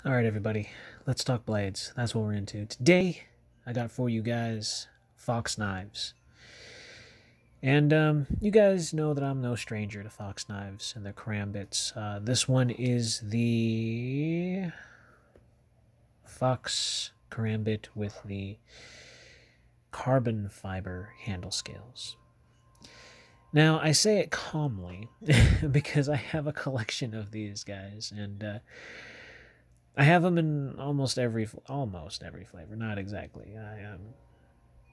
Alright, everybody, let's talk blades. That's what we're into. Today, I got for you guys fox knives. And you guys know that I'm no stranger to fox knives and their karambits. This one is the fox karambit with the carbon fiber handle scales. Now, I say it calmly because I have a collection of these guys, and I have them in almost every flavor. Not exactly. I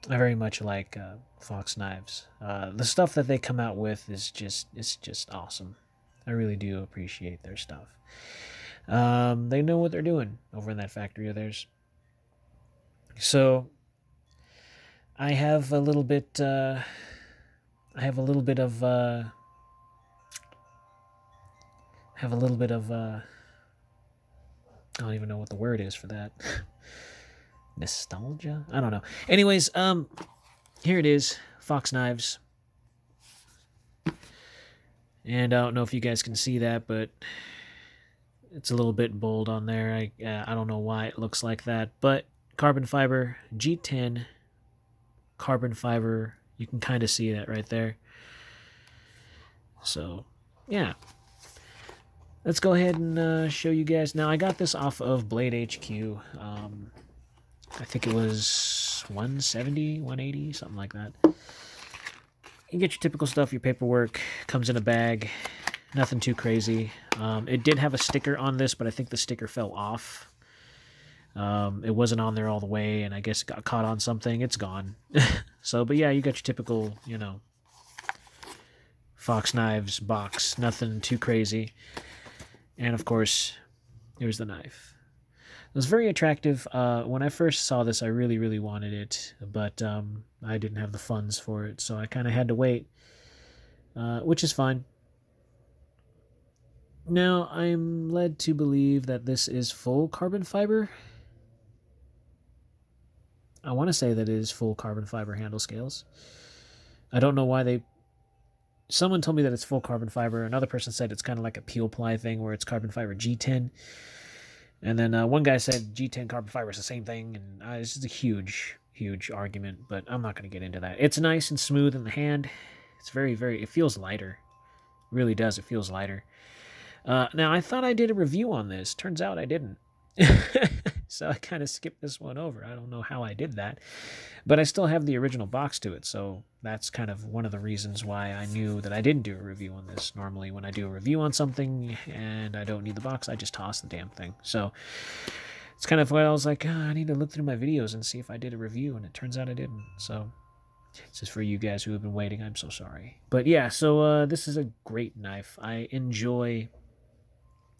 very much like fox knives. The stuff that they come out with is just awesome. I really do appreciate their stuff. They know what they're doing over in that factory of theirs. So I have a little bit. I have a little bit of. Have a little bit of. I don't even know what the word is for that. Nostalgia? I don't know. Anyways, here it is, fox knives. And I don't know if you guys can see that, but it's a little bit bold on there. I don't know why it looks like that, but carbon fiber, G10 carbon fiber. You can kind of see that right there. So, yeah. Let's go ahead and show you guys. Now, I got this off of Blade HQ. I think it was 170, 180, something like that. You get your typical stuff, your paperwork, comes in a bag, nothing too crazy. It did have a sticker on this, but I think the sticker fell off. It wasn't on there all the way, and I guess it got caught on something. It's gone. So, but yeah, you got your typical, fox knives box, nothing too crazy. And of course, here's the knife. It was very attractive. When I first saw this, I really, really wanted it, but I didn't have the funds for it, so I kind of had to wait, which is fine. Now, I'm led to believe that this is full carbon fiber. I want to say that it is full carbon fiber handle scales. I don't know why they... Someone told me that it's full carbon fiber. Another person said it's kind of like a peel ply thing where it's carbon fiber G10. And then one guy said G10 carbon fiber is the same thing. And it's just a huge, huge argument, but I'm not going to get into that. It's nice and smooth in the hand. It's very, very... It feels lighter. It really does. It feels lighter. Now, I thought I did a review on this. Turns out I didn't. So I kind of skipped this one over. I don't know how I did that. But I still have the original box to it, so that's kind of one of the reasons why I knew that I didn't do a review on this. Normally, when I do a review on something and I don't need the box, I just toss the damn thing. So it's kind of why I was like, I need to look through my videos and see if I did a review, and it turns out I didn't. So this is for you guys who have been waiting. I'm so sorry. But yeah, so this is a great knife. I enjoy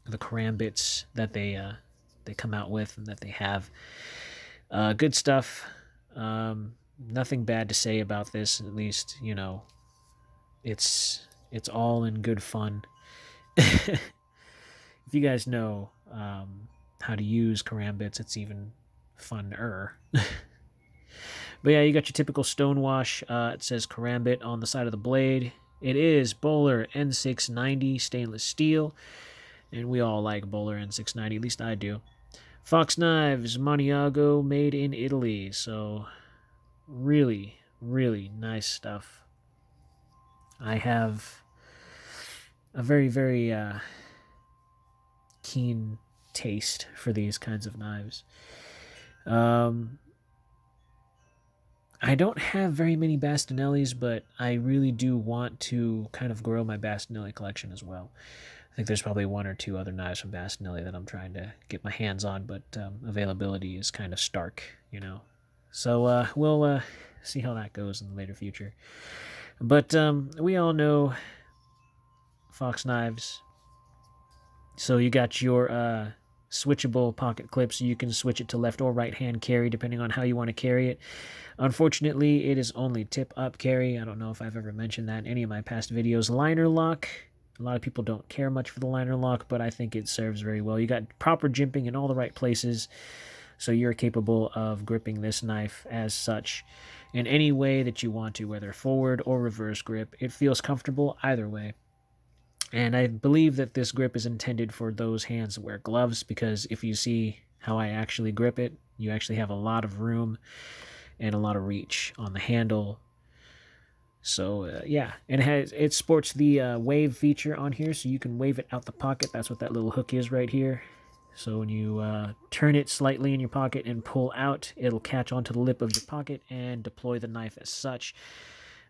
the karambits that they come out with and that they have. Good stuff. Nothing bad to say about this. At least, it's all in good fun. If you guys know how to use karambits, it's even funner. But yeah, you got your typical stonewash. It says karambit on the side of the blade. It is Bowler N690 stainless steel, and we all like Bowler N690. At least I do. Fox Knives, Maniago, made in Italy. So, really, really nice stuff. I have a very, very keen taste for these kinds of knives. I don't have very many Bastinellis, but I really do want to kind of grow my Bastinelli collection as well. I think there's probably one or two other knives from Bastinelli that I'm trying to get my hands on, but availability is kind of stark, So we'll see how that goes in the later future. But we all know fox knives. So you got your switchable pocket clips. You can switch it to left or right hand carry depending on how you want to carry it. Unfortunately, it is only tip up carry. I don't know if I've ever mentioned that in any of my past videos. Liner lock. A lot of people don't care much for the liner lock, but I think it serves very well. You got proper jimping in all the right places, so you're capable of gripping this knife as such in any way that you want to, whether forward or reverse grip. It feels comfortable either way. And I believe that this grip is intended for those hands that wear gloves, because if you see how I actually grip it, you actually have a lot of room and a lot of reach on the handle. So yeah, and it sports the wave feature on here, so you can wave it out the pocket. That's what that little hook is right here. So when you turn it slightly in your pocket and pull out, it'll catch onto the lip of your pocket and deploy the knife as such,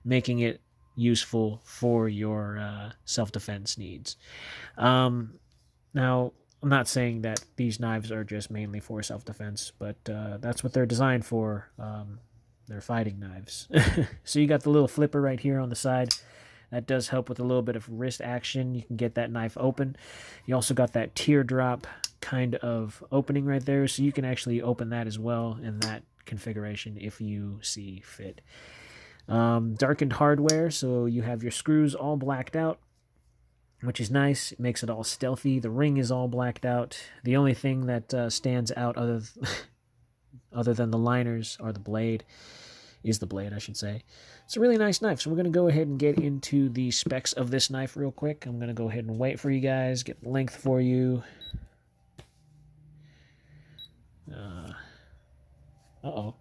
making it useful for your self-defense needs. Now, I'm not saying that these knives are just mainly for self-defense, but that's what they're designed for. They're fighting knives. So you got the little flipper right here on the side. That does help with a little bit of wrist action. You can get that knife open. You also got that teardrop kind of opening right there, so you can actually open that as well in that configuration if you see fit. Darkened hardware, so you have your screws all blacked out, which is nice. It makes it all stealthy. The ring is all blacked out. The only thing that stands out other than the liners or the blade is the blade, I should say. It's a really nice knife. So we're going to go ahead and get into the specs of this knife real quick. I'm going to go ahead and wait for you guys, get the length for you. Uh-oh.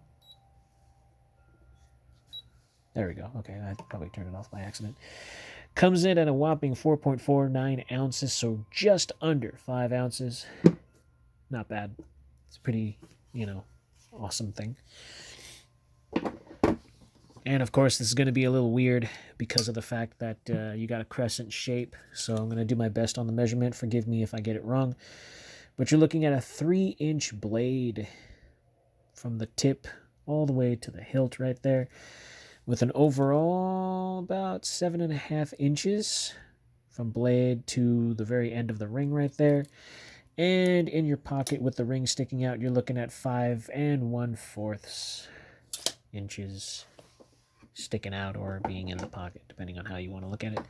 There we go. Okay, I probably turned it off by accident. Comes in at a whopping 4.49 ounces, so just under 5 ounces. Not bad. It's a pretty, awesome thing. And of course, this is going to be a little weird because of the fact that you got a crescent shape. So I'm going to do my best on the measurement. Forgive me if I get it wrong. But you're looking at a 3-inch blade from the tip all the way to the hilt right there, with an overall about 7.5 inches from blade to the very end of the ring right there. And in your pocket with the ring sticking out, you're looking at 5 1/4 inches sticking out or being in the pocket, depending on how you want to look at it.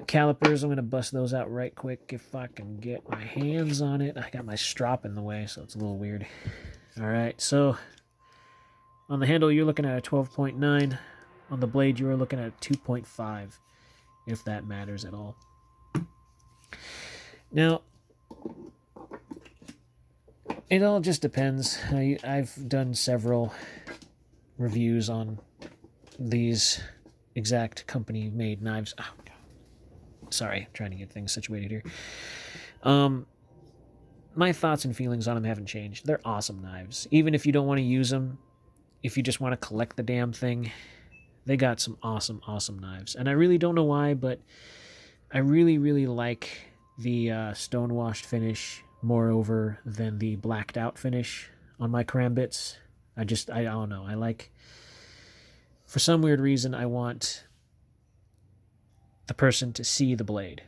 Calipers, I'm going to bust those out right quick if I can get my hands on it. I got my strap in the way, so it's a little weird. All right, so on the handle, you're looking at a 12.9. On the blade, you're looking at a 2.5, if that matters at all. Now, it all just depends. I've done several reviews on these exact company-made knives. Oh, God. Sorry, I'm trying to get things situated here. My thoughts and feelings on them haven't changed. They're awesome knives. Even if you don't want to use them, if you just want to collect the damn thing, they got some awesome, awesome knives. And I really don't know why, but I really, really like the stonewashed finish moreover than the blacked out finish on my Karambits. I don't know. I like, for some weird reason, I want the person to see the blade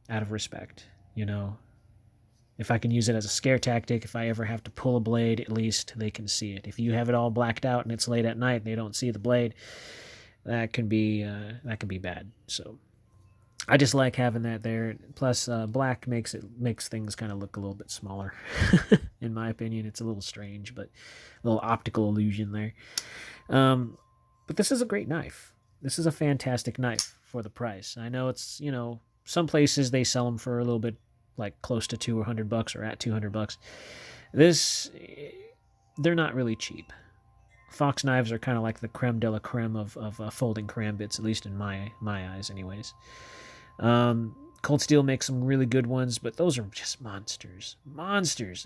out of respect, If I can use it as a scare tactic, if I ever have to pull a blade, at least they can see it. If you have it all blacked out and it's late at night and they don't see the blade, that can be bad. So I just like having that there. Plus, black makes things kind of look a little bit smaller. In my opinion, it's a little strange, but a little optical illusion there. But this is a great knife. This is a fantastic knife for the price. I know it's, some places they sell them for a little bit, like close to $200 or at $200. They're not really cheap. Fox knives are kind of like the creme de la creme of folding Karambits, at least in my eyes, anyways. Cold Steel makes some really good ones, but those are just monsters.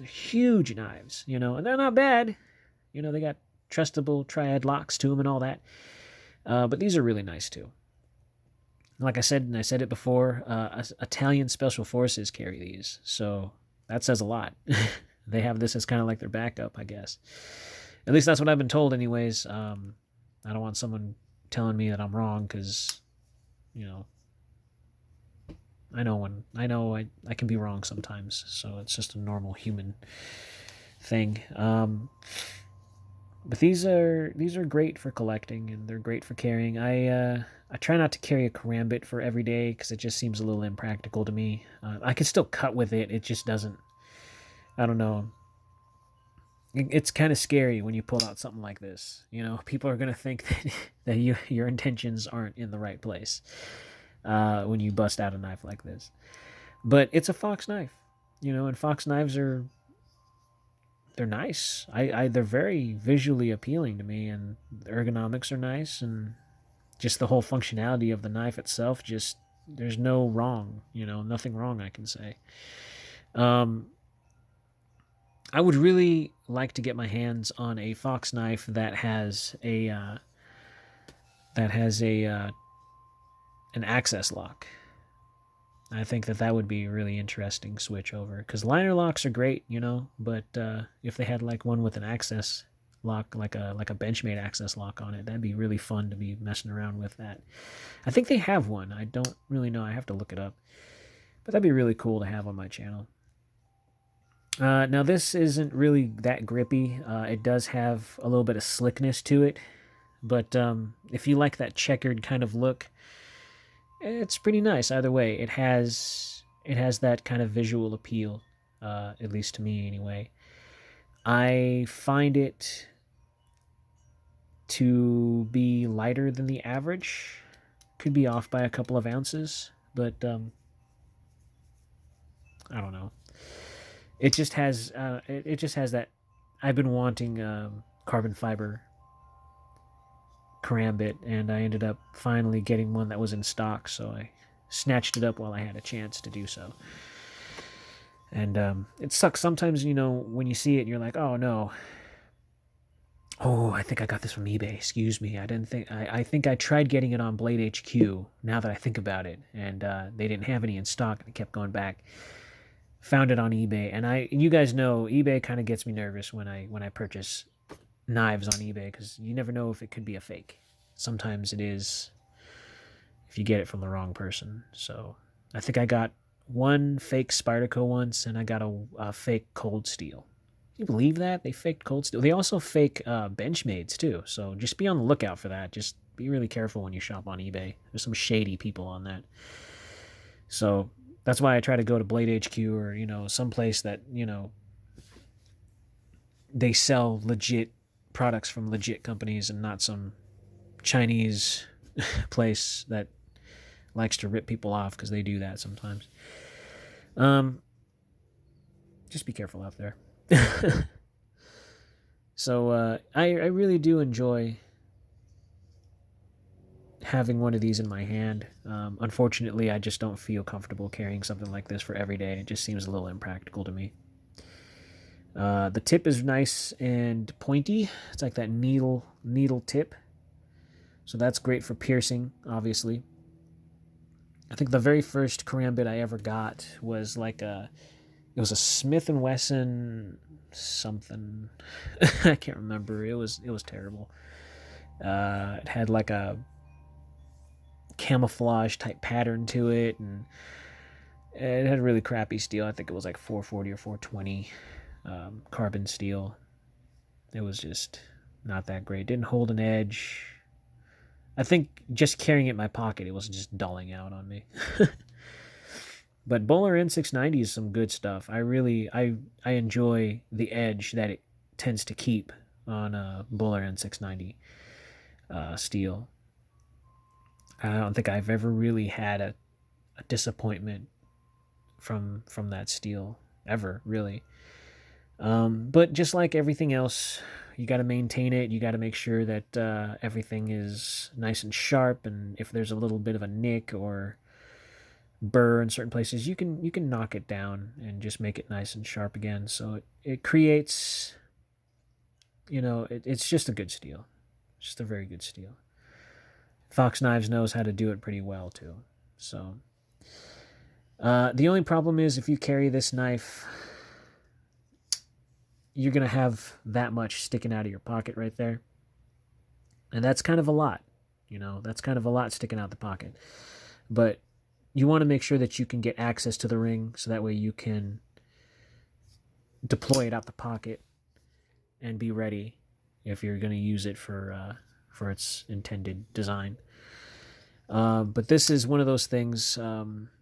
Huge knives, and they're not bad. They got trustable triad locks to them and all that. But these are really nice too. Like I said, and I said it before, Italian Special Forces carry these, so that says a lot. They have this as kind of like their backup, I guess. At least that's what I've been told anyways. I don't want someone telling me that I'm wrong, because, I know I can be wrong sometimes, so it's just a normal human thing. But these are great for collecting, and they're great for carrying. I try not to carry a Karambit for every day because it just seems a little impractical to me. I can still cut with it. It just doesn't. I don't know. It's kind of scary when you pull out something like this. People are gonna think that your intentions aren't in the right place. when you bust out a knife like this. But it's a fox knife, and fox knives they're nice. They're very visually appealing to me, and the ergonomics are nice, and just the whole functionality of the knife itself. Just there's no wrong, nothing wrong I can say. I would really like to get my hands on a fox knife that has an access lock. I think that would be a really interesting switch over, because liner locks are great, but if they had like one with an access lock, like a Benchmade access lock on it, that'd be really fun to be messing around with that. I think they have one. I don't really know. I have to look it up, but that'd be really cool to have on my channel. Now this isn't really that grippy. It does have a little bit of slickness to it, but if you like that checkered kind of look, it's pretty nice either way. It has that kind of visual appeal, at least to me anyway. I find it to be lighter than the average. Could be off by a couple of ounces, but I don't know. It just has that. I've been wanting carbon fiber Karambit, and I ended up finally getting one that was in stock, so I snatched it up while I had a chance to do so. And it sucks sometimes, when you see it and you're like, oh no, oh, I think I got this from eBay. Excuse me. I think I tried getting it on Blade HQ, now that I think about it, and they didn't have any in stock, and I kept going back. Found it on eBay, and you guys know eBay kind of gets me nervous when I purchase knives on eBay, because you never know if it could be a fake. Sometimes it is, if you get it from the wrong person. So I think I got one fake Spyderco once, and I got a fake Cold Steel. Can you believe that? They faked Cold Steel. They also fake Benchmades too, so just be on the lookout for that. Just be really careful when you shop on eBay. There's some shady people on that. So that's why I try to go to Blade HQ, or someplace that they sell legit products from legit companies, and not some Chinese place that likes to rip people off, because they do that sometimes. Just be careful out there. So I really do enjoy having one of these in my hand. Unfortunately, I just don't feel comfortable carrying something like this for every day. It just seems a little impractical to me. The tip is nice and pointy. It's like that needle tip. So that's great for piercing, obviously. I think the very first Karambit I ever got was it was a Smith & Wesson something. I can't remember. It was terrible. It had like a camouflage type pattern to it, and it had a really crappy steel. I think it was like 440 or 420 carbon steel. It was just not that great. Didn't hold an edge. I think just carrying it in my pocket, it was just dulling out on me. But Bowler N690 is some good stuff. I enjoy the edge that it tends to keep on a Bowler N690 steel. I don't think I've ever really had a disappointment from that steel ever, really. But just like everything else, you got to maintain it. You got to make sure that everything is nice and sharp, and if there's a little bit of a nick or burr in certain places, you can knock it down and just make it nice and sharp again. So it creates, it's just a good steel. It's just a very good steel. Fox Knives knows how to do it pretty well too. So the only problem is, if you carry this knife, you're going to have that much sticking out of your pocket right there. And that's kind of a lot, that's kind of a lot sticking out the pocket. But you want to make sure that you can get access to the ring, so that way you can deploy it out the pocket and be ready if you're going to use it for its intended design. But this is one of those things,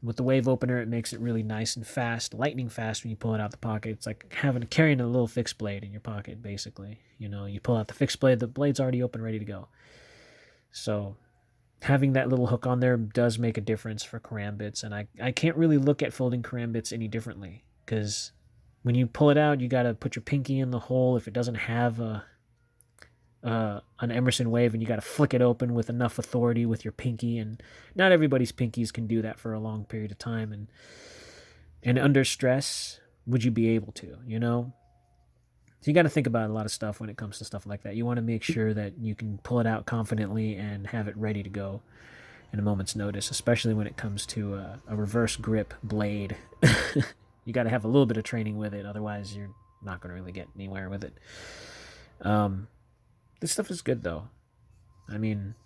with the wave opener, it makes it really nice and fast, lightning fast when you pull it out the pocket. It's like carrying a little fixed blade in your pocket, basically. You pull out the fixed blade, the blade's already open, ready to go. So having that little hook on there does make a difference for karambits, and I can't really look at folding karambits any differently, because when you pull it out, you got to put your pinky in the hole. If it doesn't have an Emerson wave, and you got to flick it open with enough authority with your pinky, and not everybody's pinkies can do that for a long period of time, and under stress, would you be able to, you know? So you got to think about a lot of stuff when it comes to stuff like that. You want to make sure that you can pull it out confidently and have it ready to go in a moment's notice, especially when it comes to a reverse grip blade. You got to have a little bit of training with it, otherwise you're not going to really get anywhere with it. This stuff is good though. I mean,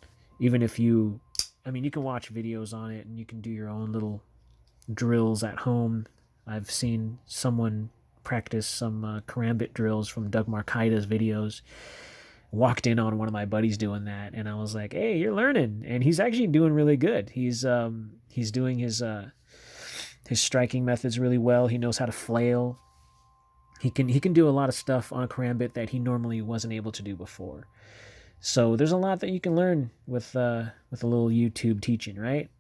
even if you can watch videos on it and you can do your own little drills at home. I've seen someone practice some karambit drills from Doug Markaida's videos. Walked in on one of my buddies doing that, and I was like, "Hey, you're learning," and he's actually doing really good. He's doing his striking methods really well. He knows how to flail. He can do a lot of stuff on a karambit that he normally wasn't able to do before. So there's a lot that you can learn with a little YouTube teaching, right?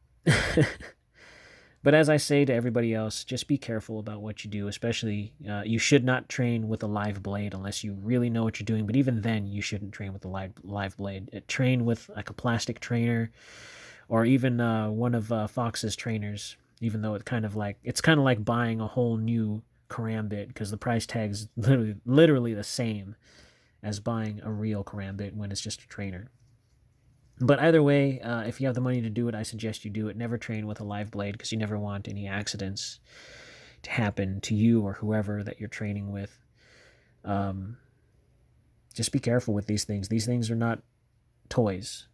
But as I say to everybody else, just be careful about what you do, especially you should not train with a live blade unless you really know what you're doing. But even then, you shouldn't train with a live blade. Train with like a plastic trainer, or even one of Fox's trainers, even though it's kind of like buying a whole new karambit, because the price tag's literally the same as buying a real karambit when it's just a trainer. But either way, if you have the money to do it, I suggest you do it. Never train with a live blade, because you never want any accidents to happen to you or whoever that you're training with. Just be careful with these things. These things are not toys.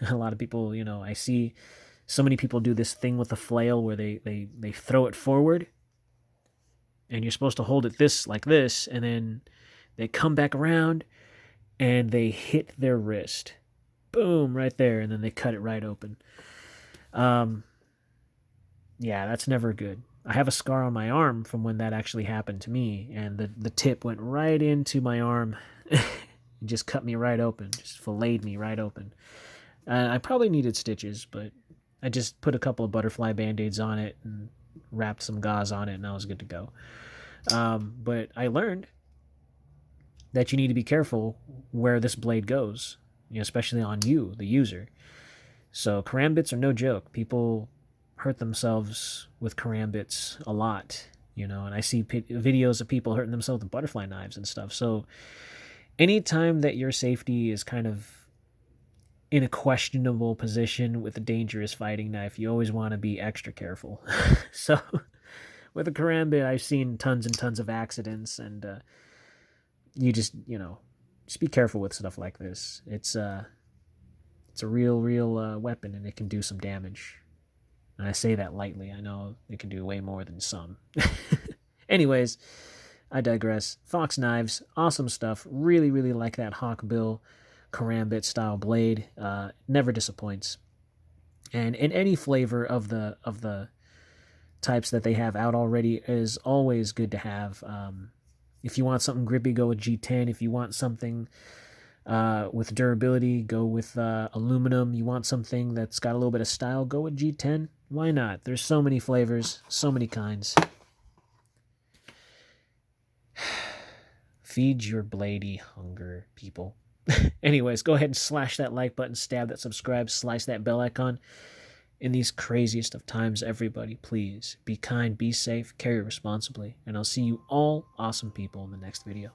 A lot of people, I see so many people do this thing with a flail where they throw it forward, and you're supposed to hold it like this, and then they come back around and they hit their wrist. Boom, right there, and then they cut it right open. Yeah, that's never good. I have a scar on my arm from when that actually happened to me, and the tip went right into my arm. It just cut me right open, just filleted me right open. I probably needed stitches, but I just put a couple of butterfly band-aids on it and wrapped some gauze on it, and I was good to go. But I learned that you need to be careful where this blade goes, especially on you, the user. So karambits are no joke. People hurt themselves with karambits a lot, and I see videos of people hurting themselves with butterfly knives and stuff. So anytime that your safety is kind of in a questionable position with a dangerous fighting knife, you always want to be extra careful. So with a karambit, I've seen tons and tons of accidents, and you just be careful with stuff like this. It's a real weapon, and it can do some damage. And I say that lightly. I know it can do way more than some. Anyways, I digress. Fox knives, awesome stuff. Really, really like that Hawkbill karambit style blade. Never disappoints. And in any flavor of the types that they have out already is always good to have. If you want something grippy, go with G10. If you want something with durability, go with aluminum. You want something that's got a little bit of style, go with G10. Why not? There's so many flavors, so many kinds. Feed your bladey hunger, people. Anyways, go ahead and slash that like button, stab that subscribe, slice that bell icon. In these craziest of times, everybody, please be kind, be safe, carry responsibly, and I'll see you all awesome people in the next video.